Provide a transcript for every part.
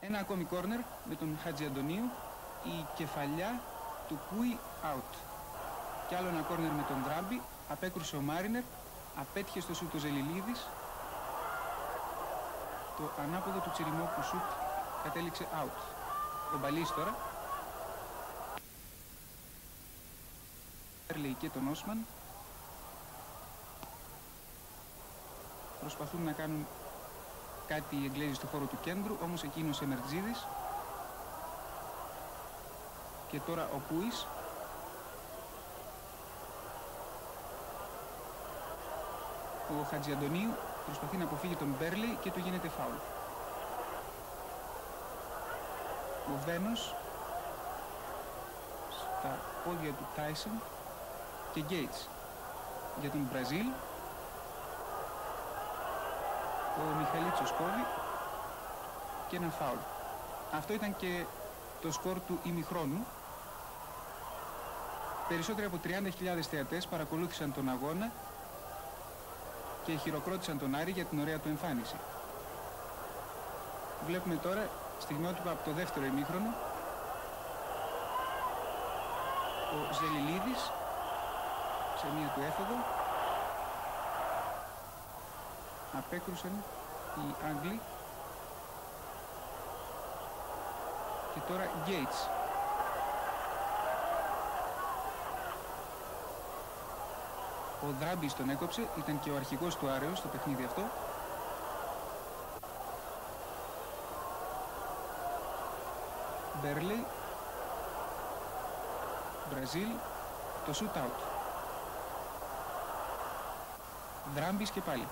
Ένα ακόμη κόρνερ με τον Χατζιαντονίου, η κεφαλιά του Κούι out. Κι άλλο ένα κόρνερ με τον Δράμπη, απέκρουσε ο Μάρινερ, απέτυχε στο σούτ ο Ζελιλίδης. Το ανάποδο του Τσιριμόκου σούτ κατέληξε out. Ο Μπαλής τώρα. Μπέρλεϊ και τον Όσμαν προσπαθούν να κάνουν κάτι οι Εγγλέζοι στο χώρο του κέντρου, όμως εκείνος Εμερτζίδης. Και τώρα ο Κούις. Ο Χατζιαντονίου προσπαθεί να αποφύγει τον Μπέρλεϊ και του γίνεται φάουλ. Ο Βένος στα πόδια του Τάισον και Γκέιτς για τον Μπραζίλ. Ο Μιχαλίτσος κόβει και ένα φάουλ. Αυτό ήταν και το σκορ του ημιχρόνου. Περισσότεροι από 30.000 θεατές παρακολούθησαν τον αγώνα και χειροκρότησαν τον Άρη για την ωραία του εμφάνιση. Βλέπουμε τώρα στιγμιότυπα από το δεύτερο ημίχρονο. Ο Ζελιλίδης σε μία του έφοδο. Απέκρουσαν οι Άγγλοι. Και τώρα Γκέιτς. Ο Δράμπης τον έκοψε, ήταν και ο αρχηγός του Άρεος στο παιχνίδι αυτό. Μπέρλεϊ, Μπραζίλ, το shoot out. Δράμπης και πάλι.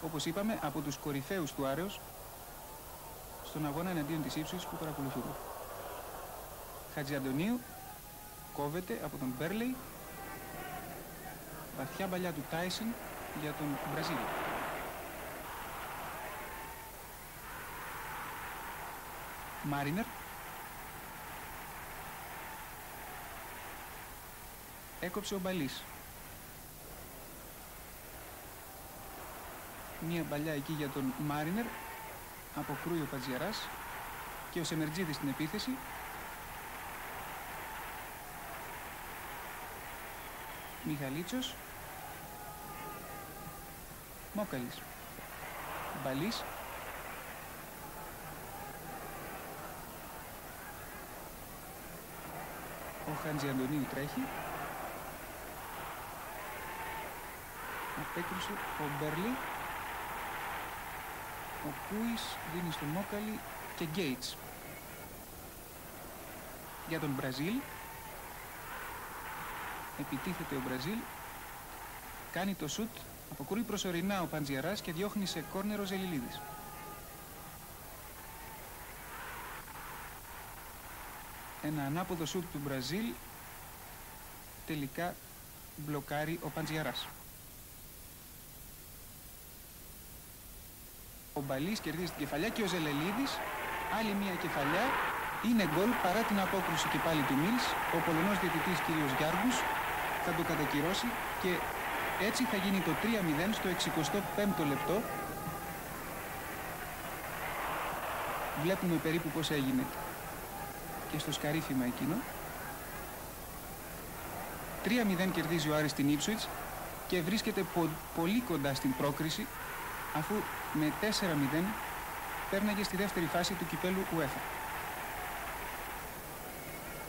Όπως είπαμε, από τους κορυφαίους του Άρεος στον αγώνα εναντίον της ύψης που παρακολουθούμε. Χατζιαντονίου κόβεται από τον Μπέρλεϊ. Βαθιά μπαλιά του Τάισον για τον Μπραζίλ. Μάρινερ. Έκοψε ο Μπαλής. Μία μπαλιά εκεί για τον Μάρινερ. Αποκρούει ο Πατζιαράς και ο Σεμερτζίδης στην επίθεση. Μιχαλίτσος. Μόκαλης. Μπαλής. Ο Χατζιαντονίου τρέχει. Απέκρουσε ο Μπέρλεϊ. Ο Κούις δίνει στο Μόκαλη και Γκέιτς. Για τον Μπραζίλ. Επιτίθεται ο Μπραζίλ. Κάνει το σουτ. Αποκρούει προσωρινά ο Παντζιαράς και διώχνει σε κόρνερ ο Ζελιλίδης. Ένα ανάποδο σουτ του Μπραζίλ. Τελικά μπλοκάρει ο Παντζιαράς. Ο Μπαλής κερδίζει την κεφαλιά και ο Ζελελίδης. Άλλη μια κεφαλιά. Είναι γκολ παρά την απόκρουση και πάλι του Μίλς. Ο Πολωνός διαιτητής κ. Γιάργους θα το κατακυρώσει και έτσι θα γίνει το 3-0 στο 65ο λεπτό. Βλέπουμε περίπου πώς έγινε και στο σκαρίφημα εκείνο. 3-0 κερδίζει ο Άρης την Ipswich και βρίσκεται πολύ κοντά στην πρόκριση, αφού με 4-0 πέρναγε στη δεύτερη φάση του κυπέλου UEFA.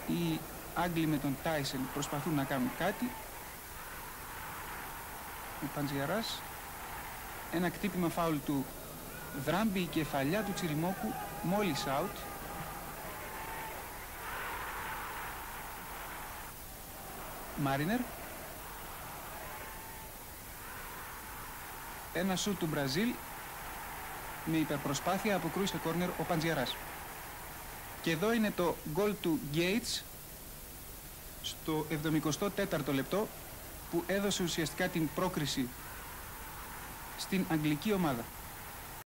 Οι Άγγλοι με τον Τάισεν προσπαθούν να κάνουν κάτι. Ο Παντζιαράς, ένα κτύπημα φάουλ του Δράμπη, η κεφαλιά του Τσιριμόκου μόλις out. Μάρινερ. Ένα σούτ του Μπραζίλ με υπερπροσπάθεια αποκρούει στο κόρνερ ο Παντζιαράς. Και εδώ είναι το γκολ του Γκέιτς στο 74ο λεπτό που έδωσε ουσιαστικά την πρόκριση στην αγγλική ομάδα.